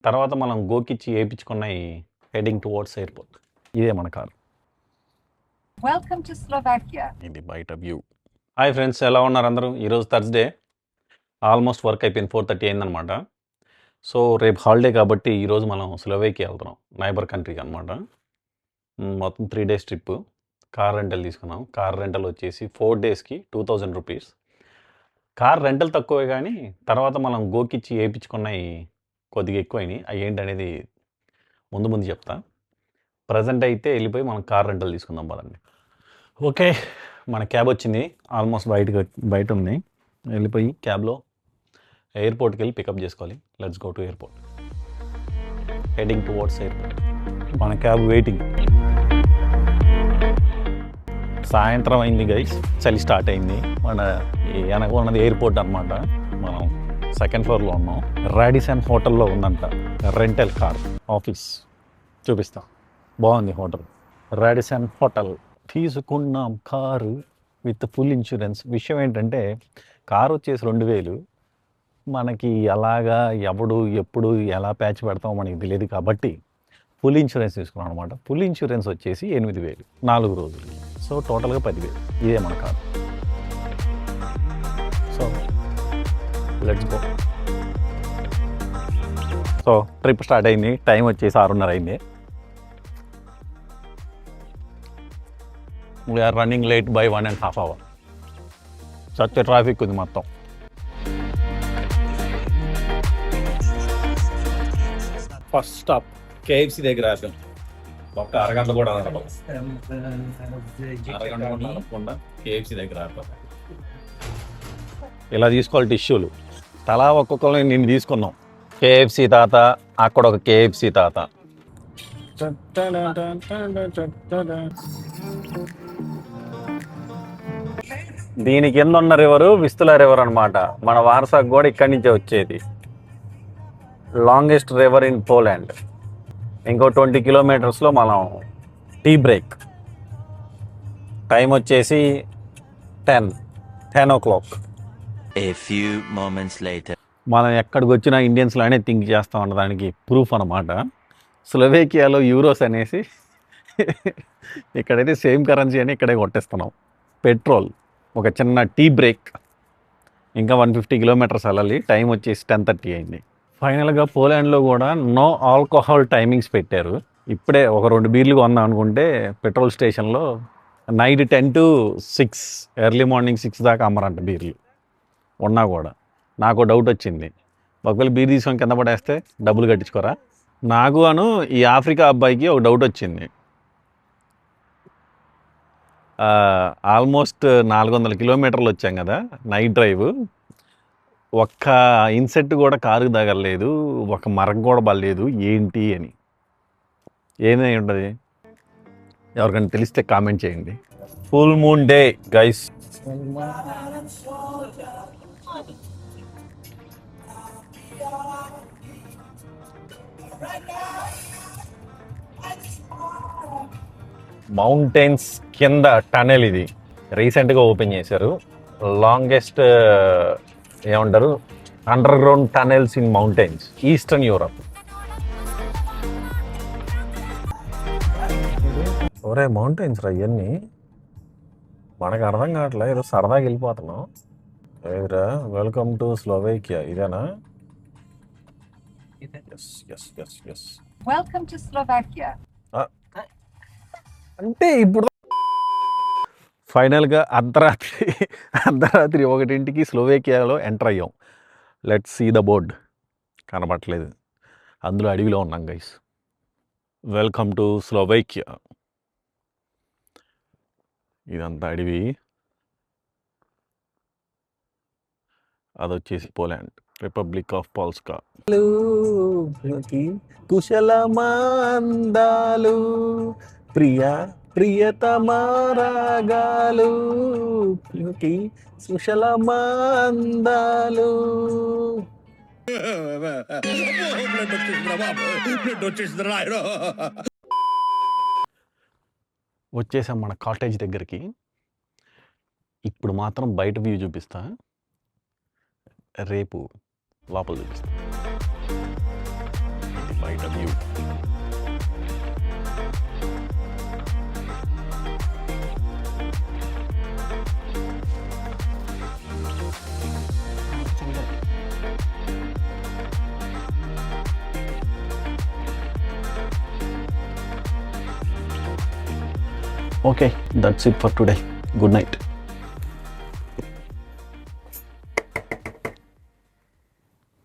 తర్వాత మనం గోకిచ్చి ఏపించుకున్నాయి heading towards airport. ఇదే మన కారు. Welcome to Slovakia. ఇది బయట వ్యూ. హాయ్ ఫ్రెండ్స్, ఎలా ఉన్నారు అందరూ? ఈరోజు థర్స్డే, ఆల్మోస్ట్ వర్క్ అయిపోయింది, 4:30 అయిందనమాట. సో రేపు హాలిడే కాబట్టి ఈరోజు మనం స్లోవేకియా వెళ్తున్నాం, నైబర్ కంట్రీకి అనమాట. మొత్తం 3 days ట్రిప్. కార్ రెంటల్ తీసుకున్నాం. కార్ రెంటల్ వచ్చేసి 4 daysకి 2000 రూపీస్. కార్ రెంటల్ తక్కువే, కానీ తర్వాత మనం గోకిచ్చి వేయించుకున్నవి కొద్దిగా ఎక్కువైనాయి. అవి ఏంటనేది ముందు చెప్తా. ప్రజెంట్ అయితే వెళ్ళిపోయి మనం కార్ రెంటల్ తీసుకుందాం పదండి. ఓకే, మన క్యాబ్ వచ్చింది, ఆల్మోస్ట్ బయట ఉంది. వెళ్ళిపోయి క్యాబ్లో ఎయిర్పోర్ట్కి వెళ్ళి పికప్ చేసుకోవాలి. Let's go to airport. Heading towards airport. మన క్యాబ్ వెయిటింగ్. సాయంత్రం అయింది గైస్, చలి స్టార్ట్ అయింది. మన వెనక ఉన్నది ఎయిర్పోర్ట్ అనమాట. మనం 2nd floorలో ఉన్నాం. రాడిసన్ హోటల్లో ఉందంట రెంటల్ కార్ ఆఫీస్. చూపిస్తా, బాగుంది హోటల్. Radisson hotel. తీసుకున్నాం కారు విత్ ఫుల్ ఇన్సూరెన్స్. విషయం ఏంటంటే కారు వచ్చేసి 2000. మనకి అలాగా ఎప్పుడు ఎలా ప్యాచ్ పెడతామో మనకి తెలియదు కాబట్టి ఫుల్ ఇన్సూరెన్స్ తీసుకున్నాం అనమాట. ఫుల్ ఇన్సూరెన్స్ వచ్చేసి 8000 4 రోజులు. సో టోటల్గా 10,000. ఇదే మన car. So let's go. So trip start అయింది. టైం వచ్చేసి 6:30 అయింది. We're running late by 1.5 hour. సచ్చ ట్రాఫిక్ ఉంది మొత్తం. ఫస్ట్ స్టాప్ KFC దగ్గర ఆపాం. ఒక్క అరగంట కూడా అనకుండా KFC దగ్గర ఆపాం. ఇలా తీసుకోవాలి టిష్యూలు. తలా ఒక్కొక్కరిని నేను తీసుకున్నాం. KFC తాత, అక్కడ ఒక KFC తాత. దీని కింద ఉన్న రివరు విస్తుల రివర్ అనమాట. మన వారసాకు కూడా ఇక్కడి నుంచే వచ్చేది. Longest river in Poland. ఇంకో 20 kilometers మనం టీ బ్రేక్. టైం వచ్చేసి 10 o'clock. A few moments later. మనం ఎక్కడికి వచ్చినా ఇండియన్స్లానే థింక్ చేస్తాం అన్నదానికి ప్రూఫ్ అనమాట. స్లోవేకియాలో యూరోస్ అనేసి ఇక్కడైతే సేమ్ కరెన్సీ అని ఇక్కడే కొట్టేస్తున్నాం. పెట్రోల్, ఒక చిన్న టీ బ్రేక్. ఇంకా 150 kilometers వెళ్ళాలి. టైం వచ్చేసి 10:30 అయింది. ఫైనల్గా పోలాండ్లో కూడా నో ఆల్కహాల్ టైమింగ్స్ పెట్టారు. ఇప్పుడే ఒక 2 బీర్లు కొందాం అనుకుంటే పెట్రోల్ స్టేషన్లో నైట్ 10 to 6, ఎర్లీ మార్నింగ్ 6 దాకా అమ్మరంట బీర్లు ఉన్నా కూడా. నాకు డౌట్ వచ్చింది, ఒకవేళ బీర్ తీసుకొని కింద పడేస్తే డబ్బులు కట్టించుకోరా? నాకు ఈ ఆఫ్రికా అబ్బాయికి ఒక డౌట్ వచ్చింది. ఆల్మోస్ట్ 400 kilometers వచ్చాం కదా నైట్ డ్రైవ్. ఒక్క ఇన్సెట్ కూడా కారుకు తగలలేదు, ఒక మరక కూడా పడలేదు. ఏంటి అని ఏమై ఉంటుంది? ఎవరికైనా తెలిస్తే కామెంట్ చేయండి. Full moon day guys. Mountains కింద టనెల్ ఇది రీసెంట్గా ఓపెన్ చేశారు. లాంగెస్ట్ ఏమంటారు, under ground tunnels in mountains, eastern Europe. ఒరే మౌంటైన్స్ రా ఇవన్నీ, మనకు అర్థం కావట్లే, ఏదో సరదాగా వెళ్ళిపోతున్నాం. ఏదిరా, వెల్కమ్ టు స్లోవేకియా. ఇదేనా? ఎస్. Welcome to Slovakia. అంటే ఇప్పుడు ఫైనల్గా అర్ధరాత్రి 1:00కి స్లోవేకియాలో ఎంటర్ అయ్యాం. Let's see the board. కనబడట్లేదు, అందులో అడవిలో ఉన్నాం గైస్. Welcome to Slovakia. ఇదంతా అడవి. అదొచ్చేసి పోలాండ్, రిపబ్లిక్ ఆఫ్ పోల్స్కా. కుశలమాందాలు ప్రియతమారాగాలు సుశలమాందాలు. వచ్చేసాం మన కాటేజ్ దగ్గరికి. ఇప్పుడు మాత్రం బయట వ్యూ చూపిస్తా, రేపు లోపల చూపిస్తా. night view. Okay, that's it for today. Good night.